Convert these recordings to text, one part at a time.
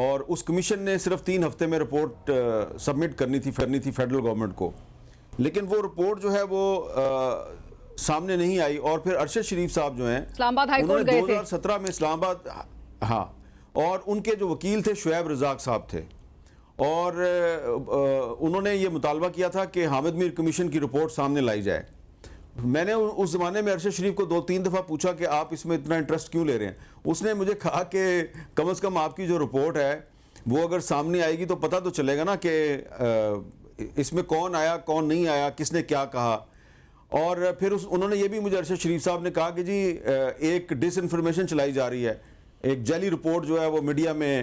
اور اس کمیشن نے صرف 3 ہفتے میں رپورٹ سبمٹ کرنی تھی فیڈرل گورنمنٹ کو، لیکن وہ رپورٹ جو ہے وہ سامنے نہیں آئی. اور پھر ارشد شریف صاحب جو ہیں اسلام آباد ہائی انہوں کورٹ نے گئے تھے 2017 میں اسلام آباد، ہاں، اور ان کے جو وکیل تھے شعیب رزاق صاحب تھے، اور انہوں نے یہ مطالبہ کیا تھا کہ حامد میر کمیشن کی رپورٹ سامنے لائی جائے. میں نے اس زمانے میں ارشد شریف کو 2-3 دفعہ پوچھا کہ آپ اس میں اتنا انٹرسٹ کیوں لے رہے ہیں. اس نے مجھے کہا کہ کم از کم آپ کی جو رپورٹ ہے وہ اگر سامنے آئے گی تو پتہ تو چلے گا نا کہ اس میں کون آیا کون نہیں آیا، کس نے کیا کہا. اور پھر انہوں نے یہ بھی مجھے ارشد شریف صاحب نے کہا کہ جی ایک ڈس انفارمیشن چلائی جا رہی ہے، ایک جعلی رپورٹ جو ہے وہ میڈیا میں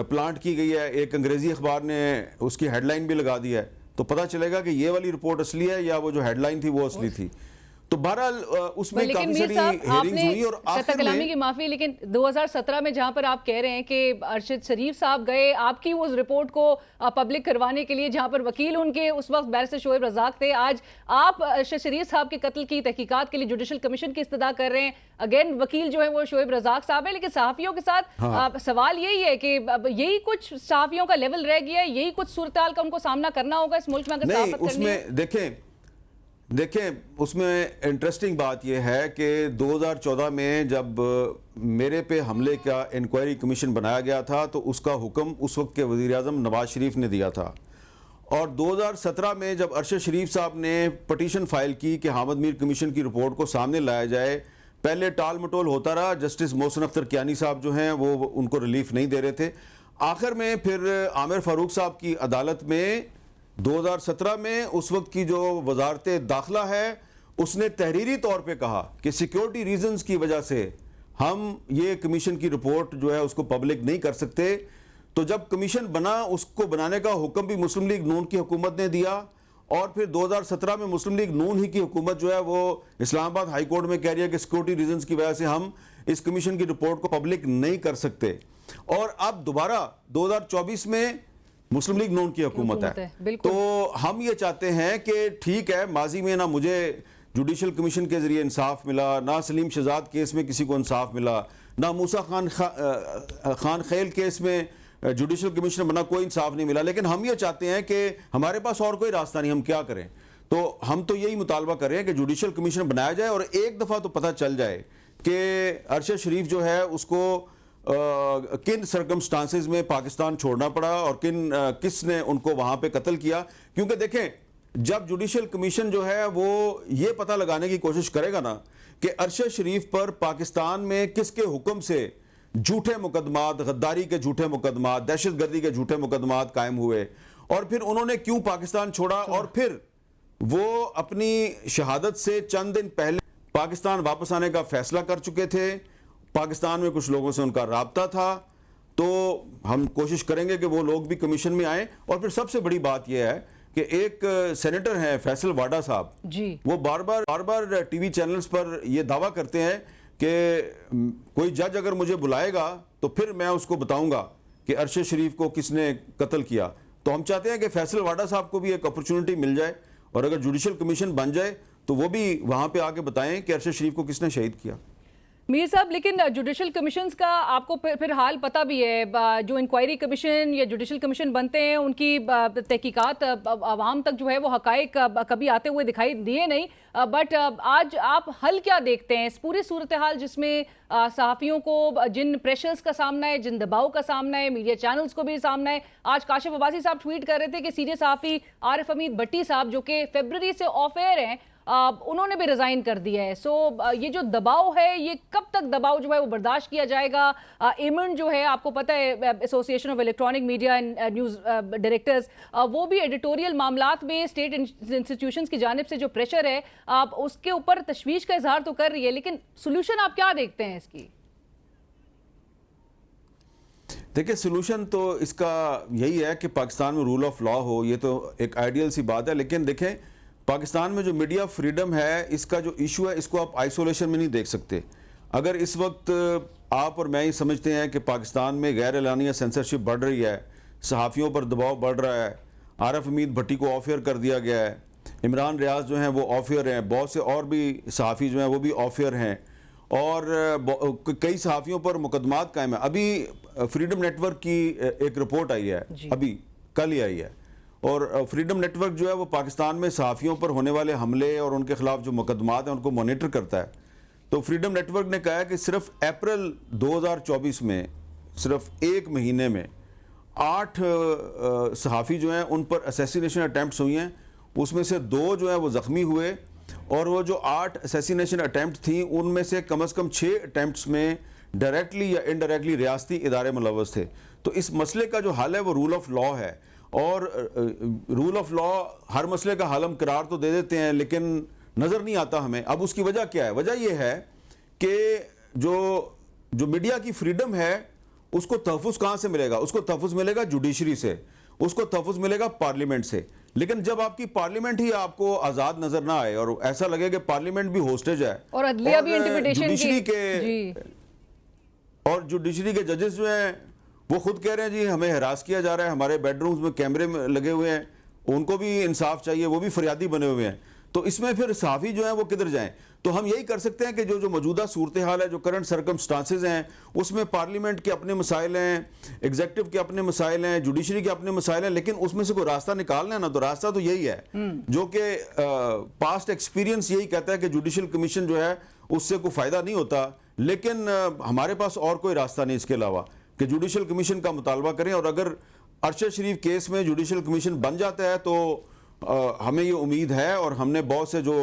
پلانٹ کی گئی ہے، ایک انگریزی اخبار نے اس کی ہیڈ لائن بھی لگا دی ہے، تو پتہ چلے گا کہ یہ والی رپورٹ اصلی ہے یا وہ جو ہیڈ لائن تھی وہ اصلی تھی. تو بہرحال اس میں کافی ساری ہیئرنگز ہوئی. اور آخر کلامی کی معافی، لیکن 2017 میں جہاں پر آپ کہہ رہے ہیں کہ ارشد شریف صاحب گئے آپ کی اس رپورٹ کو پبلک کروانے کے لیے، جہاں پر وکیل ان کے اس وقت بیرسٹر شعیب رزاق تھے، آج آپ ارشد شریف صاحب کے قتل کی تحقیقات کے لیے جوڈیشل کمیشن کی استدعا کر رہے ہیں. اگین وکیل جو ہے وہ شعیب رزاق صاحب ہیں، لیکن صحافیوں کے ساتھ سوال یہی ہے کہ یہی کچھ صحافیوں کا لیول رہ گیا ہے، یہی کچھ صورتحال کا ان کو سامنا کرنا ہوگا اس ملک میں اگر صحافت کرنی ہے. دیکھیں اس میں انٹرسٹنگ بات یہ ہے کہ 2014 میں جب میرے پہ حملے کا انکوائری کمیشن بنایا گیا تھا تو اس کا حکم اس وقت کے وزیر اعظم نواز شریف نے دیا تھا. اور 2017 میں جب ارشد شریف صاحب نے پٹیشن فائل کی کہ حامد میر کمیشن کی رپورٹ کو سامنے لایا جائے، پہلے ٹال مٹول ہوتا رہا. جسٹس محسن اختر کیانی صاحب جو ہیں وہ ان کو ریلیف نہیں دے رہے تھے. آخر میں پھر عامر فاروق صاحب کی عدالت میں 2017 میں اس وقت کی جو وزارت داخلہ ہے اس نے تحریری طور پہ کہا کہ سیکیورٹی ریزنز کی وجہ سے ہم یہ کمیشن کی رپورٹ جو ہے اس کو پبلک نہیں کر سکتے. تو جب کمیشن بنا اس کو بنانے کا حکم بھی مسلم لیگ نون کی حکومت نے دیا، اور پھر 2017 میں مسلم لیگ نون ہی کی حکومت جو ہے وہ اسلام آباد ہائی کورٹ میں کہہ رہی ہے کہ سیکیورٹی ریزنز کی وجہ سے ہم اس کمیشن کی رپورٹ کو پبلک نہیں کر سکتے. اور اب دوبارہ 2024 میں مسلم لیگ نون کی حکومت ہے. تو ہم یہ چاہتے ہیں کہ ٹھیک ہے، ماضی میں نہ مجھے جوڈیشل کمیشن کے ذریعے انصاف ملا، نہ سلیم شہزاد کیس میں کسی کو انصاف ملا، نہ موسیٰ خان خیل کیس میں جوڈیشل کمیشن بنا کوئی انصاف نہیں ملا. لیکن ہم یہ چاہتے ہیں کہ ہمارے پاس اور کوئی راستہ نہیں، ہم کیا کریں. تو ہم تو یہی مطالبہ کر رہے ہیں کہ جوڈیشل کمیشن بنایا جائے اور ایک دفعہ تو پتہ چل جائے کہ ارشد شریف جو ہے اس کو کن سرکمسٹانسز میں پاکستان چھوڑنا پڑا اور کس نے ان کو وہاں پہ قتل کیا. کیونکہ دیکھیں جب جوڈیشل کمیشن جو ہے وہ یہ پتہ لگانے کی کوشش کرے گا نا کہ ارشد شریف پر پاکستان میں کس کے حکم سے جھوٹے مقدمات، غداری کے جھوٹے مقدمات، دہشت گردی کے جھوٹے مقدمات قائم ہوئے، اور پھر انہوں نے کیوں پاکستان چھوڑا، اور پھر وہ اپنی شہادت سے چند دن پہلے پاکستان واپس آنے کا فیصلہ کر چکے تھے. پاکستان میں کچھ لوگوں سے ان کا رابطہ تھا. تو ہم کوشش کریں گے کہ وہ لوگ بھی کمیشن میں آئیں. اور پھر سب سے بڑی بات یہ ہے کہ ایک سینیٹر ہیں فیصل واڈا صاحب، وہ بار بار ٹی وی چینلز پر یہ دعویٰ کرتے ہیں کہ کوئی جج اگر مجھے بلائے گا تو پھر میں اس کو بتاؤں گا کہ ارشد شریف کو کس نے قتل کیا. تو ہم چاہتے ہیں کہ فیصل واڈا صاحب کو بھی ایک اپرچونٹی مل جائے، اور اگر جوڈیشل کمیشن بن جائے تو وہ بھی وہاں پہ آ کے بتائیں کہ ارشد شریف کو کس نے شہید کیا. میر صاحب لیکن جوڈیشل کمیشنز کا آپ کو پھر حال پتہ بھی ہے، جو انکوائری کمیشن یا جوڈیشل کمیشن بنتے ہیں ان کی تحقیقات عوام تک جو ہے وہ حقائق کبھی آتے ہوئے دکھائی دیے نہیں. بٹ آج آپ حل کیا دیکھتے ہیں اس پوری صورتحال جس میں صحافیوں کو جن پریشرز کا سامنا ہے، جن دباؤ کا سامنا ہے، میڈیا چینلز کو بھی سامنا ہے؟ آج کاشف عباسی صاحب ٹویٹ کر رہے تھے کہ سینئر صحافی عارف حمید بھٹی صاحب جو کہ فیبرری سے آف ایئر ہیں انہوں نے بھی ریزائن کر دیا ہے. سو یہ جو دباؤ ہے یہ کب تک دباؤ جو ہے وہ برداشت کیا جائے گا؟ ایمن جو ہے آپ کو پتہ ہے ایسوسی ایشن of electronic media and news directors, وہ بھی ایڈیٹوریل معاملات میں اسٹیٹ انسٹیٹیوشنز کی جانب سے جو پریشر ہے آپ اس کے اوپر تشویش کا اظہار تو کر رہی ہے، لیکن سولوشن آپ کیا دیکھتے ہیں اس کی؟ دیکھیں سولوشن تو اس کا یہی ہے کہ پاکستان میں رول آف لا ہو. یہ تو ایک آئیڈیل سی بات ہے، لیکن دیکھیں پاکستان میں جو میڈیا فریڈم ہے اس کا جو ایشو ہے اس کو آپ آئسولیشن میں نہیں دیکھ سکتے. اگر اس وقت آپ اور میں ہی سمجھتے ہیں کہ پاکستان میں غیر اعلانیہ سینسرشپ بڑھ رہی ہے، صحافیوں پر دباؤ بڑھ رہا ہے، عارف حمید بھٹی کو آف ایئر کر دیا گیا ہے، عمران ریاض جو ہیں وہ آف ایئر ہیں، بہت سے اور بھی صحافی جو ہیں وہ بھی آف ایئر ہیں، اور کئی صحافیوں پر مقدمات قائم ہیں. ابھی فریڈم نیٹ ورک کی ایک رپورٹ آئی ہے, ابھی کل ہی آئی ہے, اور فریڈم نیٹ ورک جو ہے وہ پاکستان میں صحافیوں پر ہونے والے حملے اور ان کے خلاف جو مقدمات ہیں ان کو مانیٹر کرتا ہے. تو فریڈم نیٹ ورک نے کہا ہے کہ صرف اپریل 2024 میں صرف ایک مہینے میں 8 صحافی جو ہیں ان پر اسیسینیشن اٹیمپٹس ہوئی ہیں, اس میں سے 2 جو ہیں وہ زخمی ہوئے, اور وہ جو 8 اسیسینیشن اٹیمپٹ تھیں ان میں سے کم از کم 6 اٹیمپٹس میں ڈائریکٹلی یا انڈائریکٹلی ریاستی ادارے ملوث تھے. تو اس مسئلے کا جو حل ہے وہ رول آف لا ہے, اور رول آف لا ہر مسئلے کا حل ہم قرار تو دے دیتے ہیں لیکن نظر نہیں آتا ہمیں. اب اس کی وجہ کیا ہے؟ وجہ یہ ہے کہ جو میڈیا کی فریڈم ہے اس کو تحفظ کہاں سے ملے گا؟ اس کو تحفظ ملے گا جوڈیشری سے, اس کو تحفظ ملے گا پارلیمنٹ سے. لیکن جب آپ کی پارلیمنٹ ہی آپ کو آزاد نظر نہ آئے اور ایسا لگے کہ پارلیمنٹ بھی ہوسٹیج ہے اور عدلیہ بھی انٹرپریٹیشن کی, اور جوڈیشری کے ججز جو ہیں وہ خود کہہ رہے ہیں جی ہمیں ہراس کیا جا رہا ہے, ہمارے بیڈ رومز میں کیمرے لگے ہوئے ہیں, ان کو بھی انصاف چاہیے, وہ بھی فریادی بنے ہوئے ہیں. تو اس میں پھر صحافی جو ہیں وہ کدھر جائیں؟ تو ہم یہی کر سکتے ہیں کہ جو موجودہ صورتحال ہے, جو کرنٹ سرکمسٹانسز ہیں, اس میں پارلیمنٹ کے اپنے مسائل ہیں, ایگزیکٹو کے اپنے مسائل ہیں, جوڈیشری کے اپنے مسائل ہیں, لیکن اس میں سے کوئی راستہ نکالنا ہے نا, تو راستہ تو یہی ہے جو کہ پاسٹ ایکسپیرینس یہی کہتا ہے کہ جوڈیشل کمیشن جو ہے اس سے کوئی فائدہ نہیں ہوتا. لیکن ہمارے پاس اور کوئی راستہ نہیں اس کے علاوہ کہ جوڈیشل کمیشن کا مطالبہ کریں, اور اگر ارشد شریف کیس میں جوڈیشل کمیشن بن جاتا ہے تو ہمیں یہ امید ہے, اور ہم نے بہت سے جو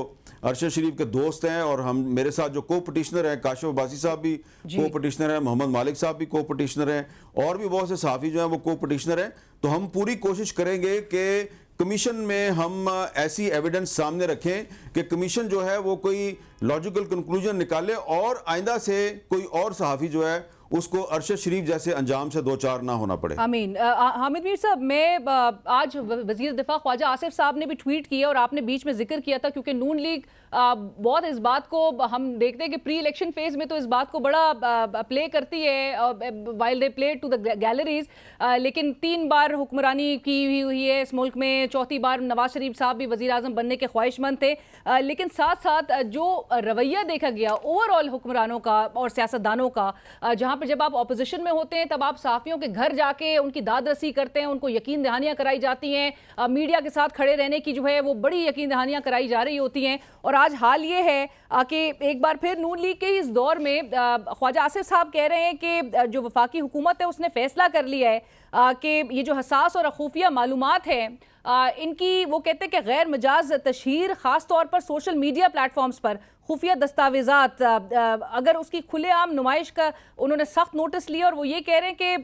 ارشد شریف کے دوست ہیں اور ہم میرے ساتھ جو کو پٹیشنر ہیں, کاشف عباسی صاحب بھی کو پٹیشنر ہیں, محمد مالک صاحب بھی کو پٹیشنر ہیں, اور بھی بہت سے صحافی جو ہیں وہ کو پٹیشنر ہیں, تو ہم پوری کوشش کریں گے کہ کمیشن میں ہم ایسی ایویڈنس سامنے رکھیں کہ کمیشن جو ہے وہ کوئی لاجیکل کنکلوژن نکالے, اور آئندہ سے کوئی اور صحافی جو ہے اس کو ارشد شریف جیسے انجام سے دو چار نہ ہونا پڑے. آمین. حامد میر صاحب, میں آج وزیر دفاع خواجہ آصف صاحب نے بھی ٹویٹ کیا اور آپ نے بیچ میں ذکر کیا تھا, کیونکہ نون لیگ بہت اس بات کو ہم دیکھتے ہیں کہ پری الیکشن فیز میں تو اس بات کو بڑا پلے کرتی ہے while they play to the galleries, لیکن 3 بار حکمرانی کی ہوئی ہے اس ملک میں, 4تھی بار نواز شریف صاحب بھی وزیر اعظم بننے کے خواہش مند تھے, لیکن ساتھ ساتھ جو رویہ دیکھا گیا اوور آل حکمرانوں کا اور سیاستدانوں کا, جہاں پہ جب آپ اپوزیشن میں ہوتے ہیں تب آپ صحافیوں کے گھر جا کے ان کی داد رسی کرتے ہیں, ان کو یقین دہانیاں کرائی جاتی ہیں, میڈیا کے ساتھ کھڑے رہنے کی جو ہے وہ بڑی یقین دہانیاں کرائی جا رہی ہوتی ہیں. اور آج حال یہ ہے کہ ایک بار پھر نون لیگ کے اس دور میں خواجہ آصف صاحب کہہ رہے ہیں کہ جو وفاقی حکومت ہے اس نے فیصلہ کر لیا ہے کہ یہ جو حساس اور خفیہ معلومات ہیں ان کی, وہ کہتے ہیں کہ غیر مجاز تشہیر, خاص طور پر سوشل میڈیا پلیٹ فارمز پر خفیہ دستاویزات, اگر اس کی کھلے عام نمائش کا انہوں نے سخت نوٹس لیا, اور وہ یہ کہہ رہے ہیں کہ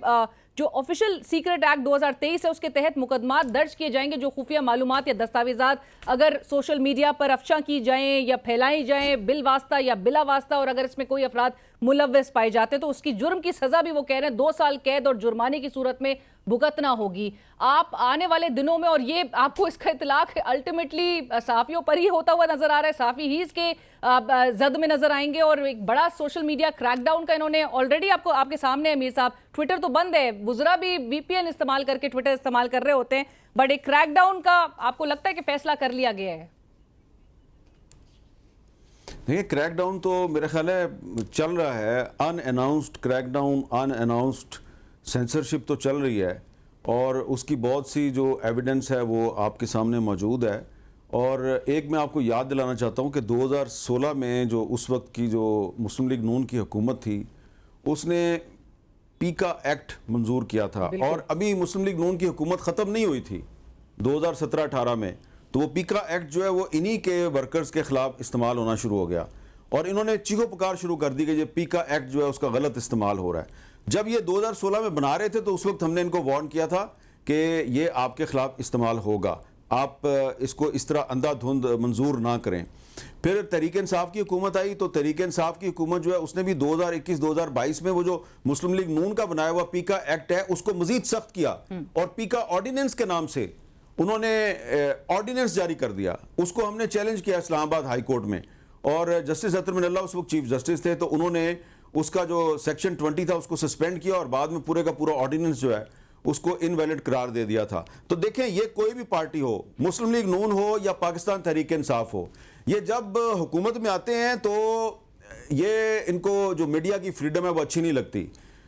جو آفیشل سیکرٹ ایکٹ 2023 ہے اس کے تحت مقدمات درج کیے جائیں گے جو خفیہ معلومات یا دستاویزات اگر سوشل میڈیا پر افشاں کی جائیں یا پھیلائی جائیں بال واسطہ یا بلا واسطہ, اور اگر اس میں کوئی افراد ملوث پائے جاتے ہیں تو اس کی جرم کی سزا بھی وہ کہہ رہے ہیں 2 سال قید اور جرمانے کی صورت میں بھگتنا ہوگی. آپ آنے والے دنوں میں, اور یہ آپ کو اس کا اطلاق الٹیمیٹلی صحافیوں پر ہی ہوتا ہوا نظر آ رہا ہے, صحافی ہی اس کے زد میں نظر آئیں گے, اور ایک بڑا سوشل میڈیا کریک ڈاؤن کا انہوں نے آلریڈی آپ کے سامنے ہے میر صاحب, ٹویٹر تو بند ہے, وزراء بھی وی پی این استعمال کر کے ٹویٹر استعمال کر رہے ہوتے ہیں, بٹ ایک کریک ڈاؤن کا آپ کو لگتا ہے کہ فیصلہ کر لیا گیا ہے؟ دیکھیں, کریک ڈاؤن تو میرا خیال ہے چل رہا ہے, ان اناؤنسڈ کریک ڈاؤن, ان اناؤنسڈ سینسرشپ تو چل رہی ہے, اور اس کی بہت سی جو ایویڈنس ہے وہ آپ کے سامنے موجود ہے. اور ایک میں آپ کو یاد دلانا چاہتا ہوں کہ 2016 میں جو اس وقت کی جو مسلم لیگ نون کی حکومت تھی اس نے پیکا ایکٹ منظور کیا تھا, اور ابھی مسلم لیگ نون کی حکومت ختم نہیں ہوئی تھی 2017-18 میں, تو وہ پیکا ایکٹ جو ہے وہ انہی کے ورکرز کے خلاف استعمال ہونا شروع ہو گیا, اور انہوں نے چیخو پکار شروع کر دی کہ یہ پیکا ایکٹ جو ہے اس کا غلط استعمال ہو رہا ہے. جب یہ 2016 میں بنا رہے تھے تو اس وقت ہم نے ان کو وارن کیا تھا کہ یہ آپ کے خلاف استعمال ہوگا, آپ اس کو اس طرح اندھا دھند منظور نہ کریں. پھر تحریک انصاف کی حکومت آئی, تو تحریک انصاف کی حکومت جو ہے اس نے بھی 2021-2022 میں وہ جو مسلم لیگ نون کا بنایا ہوا پیکا ایکٹ ہے اس کو مزید سخت کیا, اور پیکا آرڈیننس کے نام سے انہوں نے آرڈیننس جاری کر دیا. اس کو ہم نے چیلنج کیا اسلام آباد ہائی کورٹ میں, اور جسٹس اطہر من اللہ اس وقت چیف جسٹس تھے, تو انہوں نے اس کا جو سیکشن 20 تھا اس کو سسپینڈ کیا, اور بعد میں پورے کا پورا آرڈیننس جو ہے اس کو انویلڈ قرار دے دیا تھا. تو دیکھیں, یہ کوئی بھی پارٹی ہو, مسلم لیگ نون ہو یا پاکستان تحریک انصاف ہو, یہ جب حکومت میں آتے ہیں تو یہ ان کو جو میڈیا کی فریڈم ہے وہ اچھی نہیں لگتی.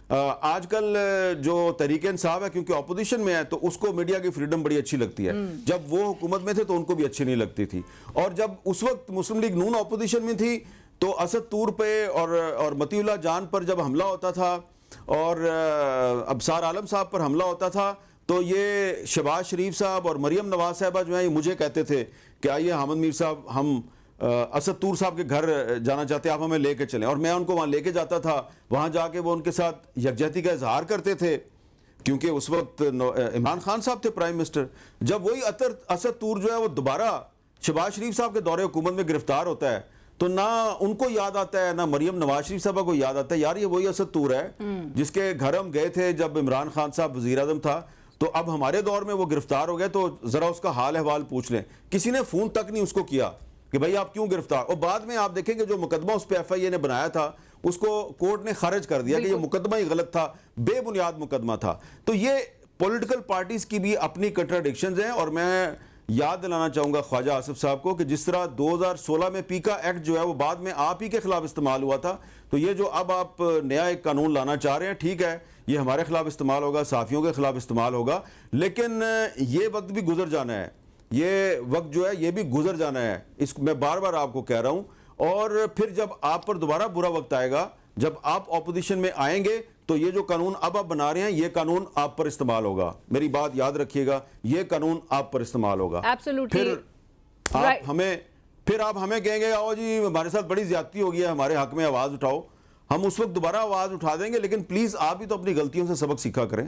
آج کل جو تحریک انصاف ہے کیونکہ اپوزیشن میں ہے تو اس کو میڈیا کی فریڈم بڑی اچھی لگتی ہے. جب وہ حکومت میں تھے تو ان کو بھی اچھی نہیں لگتی تھی, اور جب اس وقت مسلم لیگ نون اپوزیشن میں تھی تو اسد طور پہ اور مطیع اللہ جان پر جب حملہ ہوتا تھا اور ابصار عالم صاحب پر حملہ ہوتا تھا تو یہ شہباز شریف صاحب اور مریم نواز صاحبہ جو ہیں یہ مجھے کہتے تھے کہ آئیے حامد میر صاحب ہم اسد طور صاحب کے گھر جانا چاہتے ہیں, آپ ہمیں لے کے چلیں. اور میں ان کو وہاں لے کے جاتا تھا, وہاں جا کے وہ ان کے ساتھ یکجہتی کا اظہار کرتے تھے کیونکہ اس وقت عمران خان صاحب تھے پرائم منسٹر. جب وہی اسد طور جو ہے وہ دوبارہ شہباز شریف صاحب کے دور حکومت میں گرفتار ہوتا ہے تو نہ ان کو یاد آتا ہے نہ مریم نواز شریف صاحبہ کو یاد آتا ہے یار یہ وہی اسد طور ہے جس کے گھر ہم گئے تھے جب عمران خان صاحب وزیر اعظم تھا, تو اب ہمارے دور میں وہ گرفتار ہو گئے تو ذرا اس کا حال احوال پوچھ لیں. کسی نے فون تک نہیں اس کو کیا کہ بھائی آپ کیوں گرفتار. اور بعد میں آپ دیکھیں کہ جو مقدمہ اس پہ ایف آئی اے نے بنایا تھا اس کو کورٹ نے خارج کر دیا کہ یہ مقدمہ ہی غلط تھا, بے بنیاد مقدمہ تھا. تو یہ پولیٹیکل پارٹیز کی بھی اپنی کنٹراڈکشنز ہیں. اور میں یاد دلانا چاہوں گا خواجہ آصف صاحب کو کہ جس طرح 2016 میں پیکا ایکٹ جو ہے وہ بعد میں آپ ہی کے خلاف استعمال ہوا تھا, تو یہ جو اب آپ نیا ایک قانون لانا چاہ رہے ہیں ٹھیک ہے یہ ہمارے خلاف استعمال ہوگا, صحافیوں کے خلاف استعمال ہوگا, لیکن یہ وقت بھی گزر جانا ہے, یہ وقت جو ہے یہ بھی گزر جانا ہے. اس میں بار بار آپ کو کہہ رہا ہوں. اور پھر جب آپ پر دوبارہ برا وقت آئے گا, جب آپ اپوزیشن میں آئیں گے تو یہ جو قانون اب آپ بنا رہے ہیں یہ قانون آپ پر استعمال ہوگا. میری بات یاد رکھیے گا, یہ قانون آپ پر استعمال ہوگا. پھر آپ ہمیں کہیں گے آؤ جی ہمارے ساتھ بڑی زیادتی ہو گئی ہے, ہمارے حق میں آواز اٹھاؤ. ہم اس وقت دوبارہ آواز اٹھا دیں گے, لیکن پلیز آپ بھی تو اپنی غلطیوں سے سبق سیکھا کریں.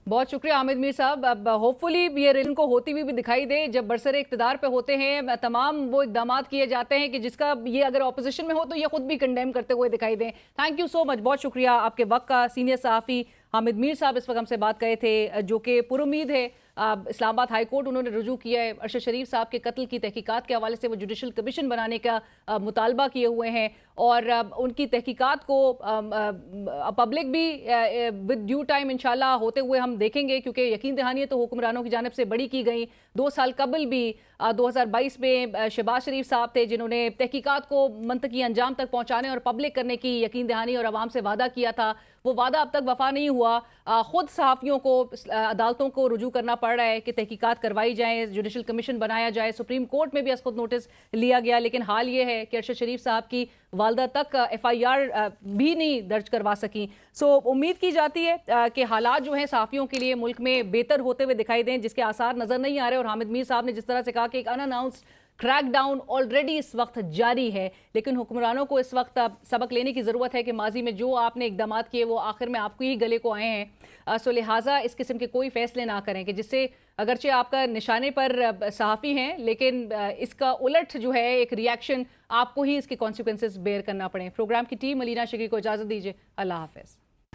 بہت شکریہ حامد میر صاحب. اب ہوپفلی یہ ان کو ہوتی ہوئی بھی دکھائی دے جب برسر اقتدار پہ ہوتے ہیں تمام وہ اقدامات کیے جاتے ہیں کہ جس کا یہ اگر اپوزیشن میں ہو تو یہ خود بھی کنڈیم کرتے ہوئے دکھائی دیں. تھینک یو سو مچ, بہت شکریہ آپ کے وقت کا. سینئر صحافی حامد میر صاحب اس وقت ہم سے بات کہے تھے جو کہ پر امید ہے اسلام آباد ہائی کورٹ انہوں نے رجوع کیا ہے. ارشد شریف صاحب کے قتل کی تحقیقات کے حوالے سے وہ جوڈیشل کمیشن بنانے کا مطالبہ کیے ہوئے ہیں اور ان کی تحقیقات کو پبلک بھی ود ڈیو ٹائم انشاءاللہ ہوتے ہوئے ہم دیکھیں گے, کیونکہ یقین دہانی تو حکمرانوں کی جانب سے بڑی کی گئی. 2 سال قبل بھی 2022 میں شہباز شریف صاحب تھے جنہوں نے تحقیقات کو منطقی انجام تک پہنچانے اور پبلک کرنے کی یقین دہانی اور عوام سے وعدہ کیا تھا. وہ وعدہ اب تک وفا نہیں ہوا. خود صحافیوں کو عدالتوں کو رجوع کرنا پڑ رہا ہے کہ تحقیقات کروائی جائیں, جوڈیشل کمیشن بنایا جائے. سپریم کورٹ میں بھی از خود نوٹس لیا گیا, لیکن حال یہ ہے کہ ارشد شریف صاحب کی والدہ تک ایف آئی آر بھی نہیں درج کروا سکیں. سو امید کی جاتی ہے کہ حالات جو ہیں صحافیوں کے لیے ملک میں بہتر ہوتے ہوئے دکھائی دیں, جس کے آثار نظر نہیں آ رہے. اور حامد میر صاحب نے جس طرح سے کہا کہ ایک ان اناؤنسڈ کریک ڈاؤن آلریڈی اس وقت جاری ہے, لیکن حکمرانوں کو اس وقت سبق لینے کی ضرورت ہے کہ ماضی میں جو آپ نے اقدامات کیے وہ آخر میں آپ کو ہی گلے کو آئے ہیں. سو لہٰذا اس قسم کے کوئی فیصلے نہ کریں کہ جس سے اگرچہ آپ کا نشانے پر صحافی ہیں لیکن اس کا الٹ جو ہے ایک ریاکشن آپ کو ہی اس کے کانسیکوینسز بیئر کرنا پڑیں. پروگرام کی ٹیم ملینا شگری کو اجازت دیجیے. اللہ حافظ.